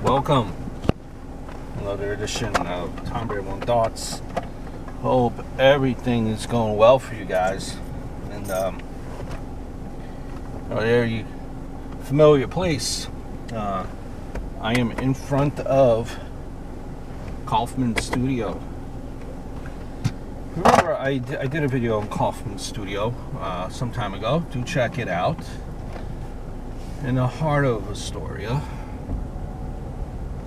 welcome. Another edition of Tom Brady One Thoughts. Hope everything is going well for you guys. And there you familiar place. I am in front of Kaufman Studio. Remember, I did a video on Kaufman Studio some time ago. Do check it out. In the heart of Astoria.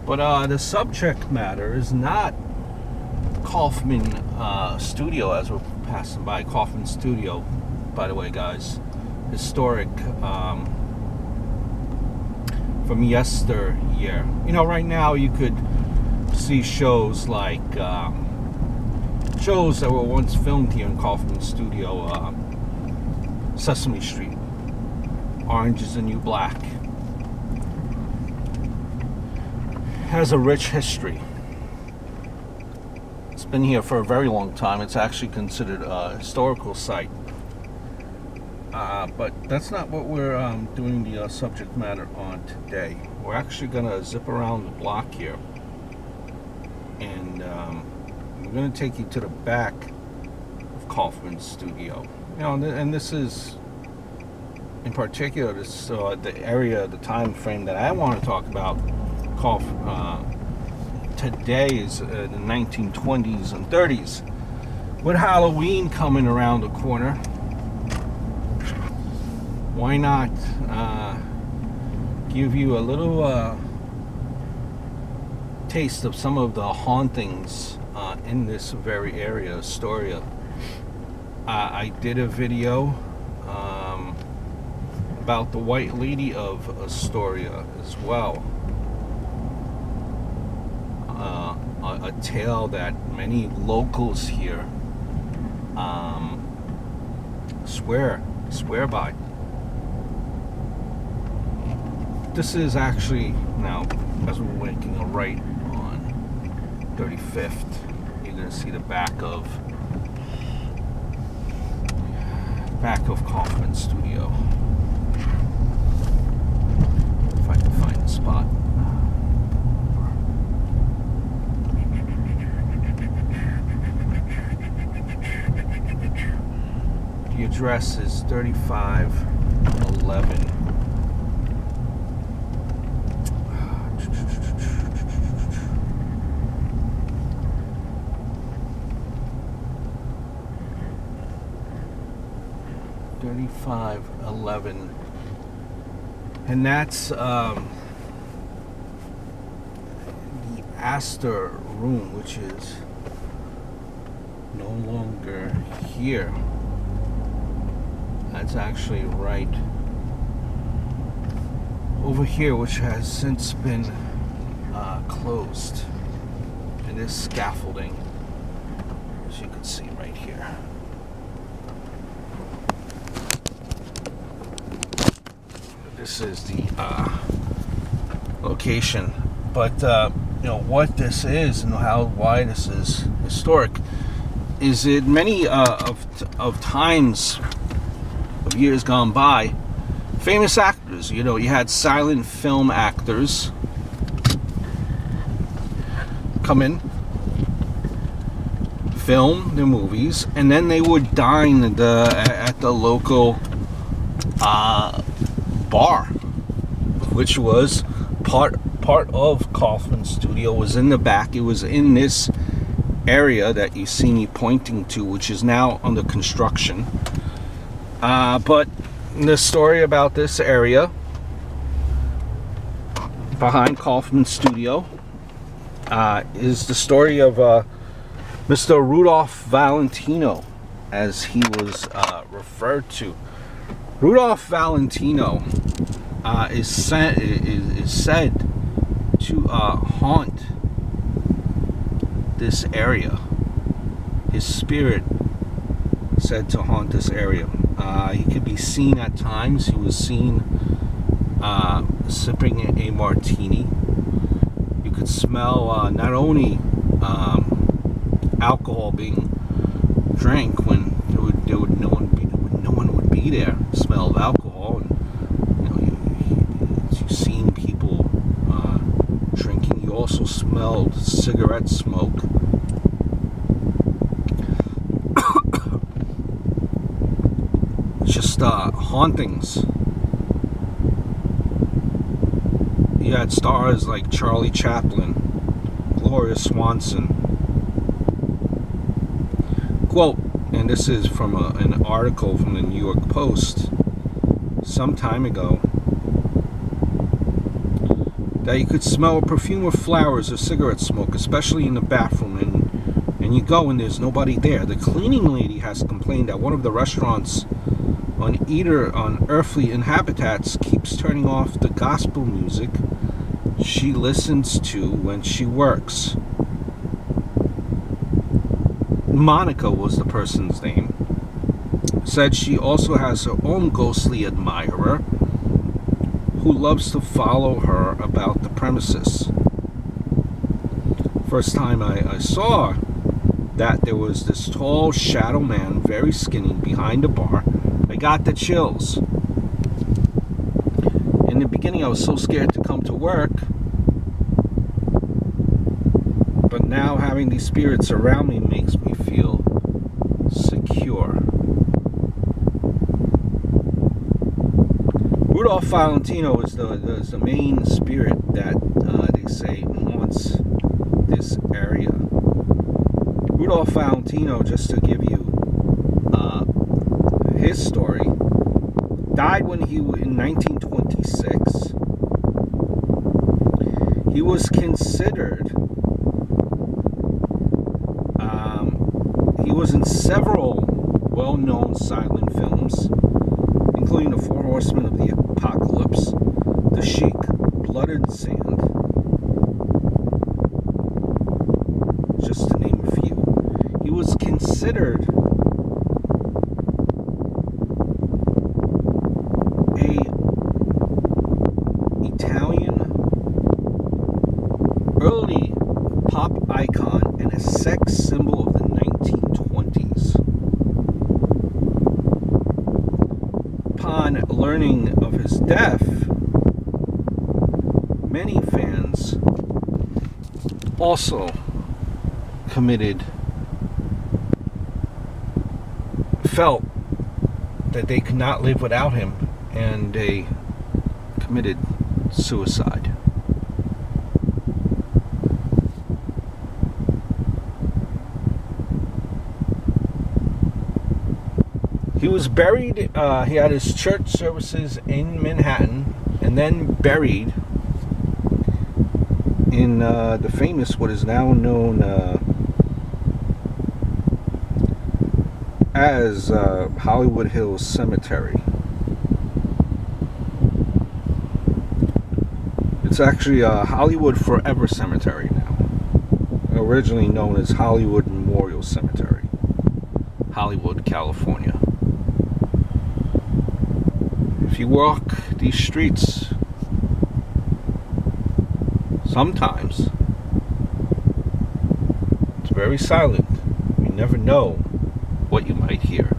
But the subject matter is not Kaufman Studio as we're passing by. Kaufman Studio, by the way, guys, historic from yesteryear. You know, right now you could see shows like shows that were once filmed here in Kaufman Studio. Sesame Street, Orange is the New Black. Has a rich history. It's been here for a very long time. It's actually considered a historical site. But that's not what we're doing the subject matter on today. We're actually going to zip around the block here. And we're going to take you to the back of Kaufman Studio. You know, and this is, in particular, this the area, the time frame that I want to talk about. Today is the 1920s and 30s. With Halloween coming around the corner, why not give you a little taste of some of the hauntings in this very area, Astoria. I did a video about the White Lady of Astoria as well. A tale that many locals here swear by. This is actually, now as we're making a right on 35th, you're going to see the back of Kaufman Studio. If I can find the spot. The address is 3511. And that's the Astor room, which is no longer here. That's actually right over here, which has since been closed. And this scaffolding, as you can see right here. This is the location, but you know what this is and why this is historic is it many of times of years gone by, famous actors, you know, you had silent film actors come in, film their movies, and then they would dine at the local bar, which was part of Kaufman Studio. Was in the back. It was in this area that you see me pointing to, which is now under construction. But the story about this area behind Kaufman Studio is the story of Mr. Rudolph Valentino, as he was referred to. Rudolph Valentino is said to haunt this area. His spirit said to haunt this area. He could be seen at times. He was seen sipping a martini. You could smell not only alcohol being drank when no one would be there. Smell of alcohol, and you've seen people drink also smelled cigarette smoke. Just hauntings. You had stars like Charlie Chaplin, Gloria Swanson. Quote, and this is from an article from the New York Post some time ago, that you could smell a perfume of flowers or cigarette smoke, especially in the bathroom, and you go and there's nobody there. The cleaning lady has complained that one of the restaurants on Earthly Inhabitants keeps turning off the gospel music she listens to when she works. Monica was the person's name. Said she also has her own ghostly admirer who loves to follow her about the premises. First time I saw that, there was this tall shadow man, very skinny, behind the bar. I got the chills. In the beginning, I was so scared to come to work. But now having these spirits around me makes me feel secure. Rudolph Valentino is the main spirit that they say haunts this area. Rudolph Valentino, just to give you his story, died when in 1926. He was considered. He was in several well-known silent films, including The Four Horsemen of the Apocalypse, The Sheik, Blood and Sand, just to name a few. He was considered a Italian early pop icon and a sex symbol of the 1920s. Upon learning of his death, many fans also felt that they could not live without him, and they committed suicide. He was buried, he had his church services in Manhattan, and then buried in the famous, what is now known as Hollywood Hills Cemetery. It's actually a Hollywood Forever Cemetery now, originally known as Hollywood Memorial Cemetery, Hollywood, California. If you walk these streets, sometimes it's very silent. You never know what you might hear.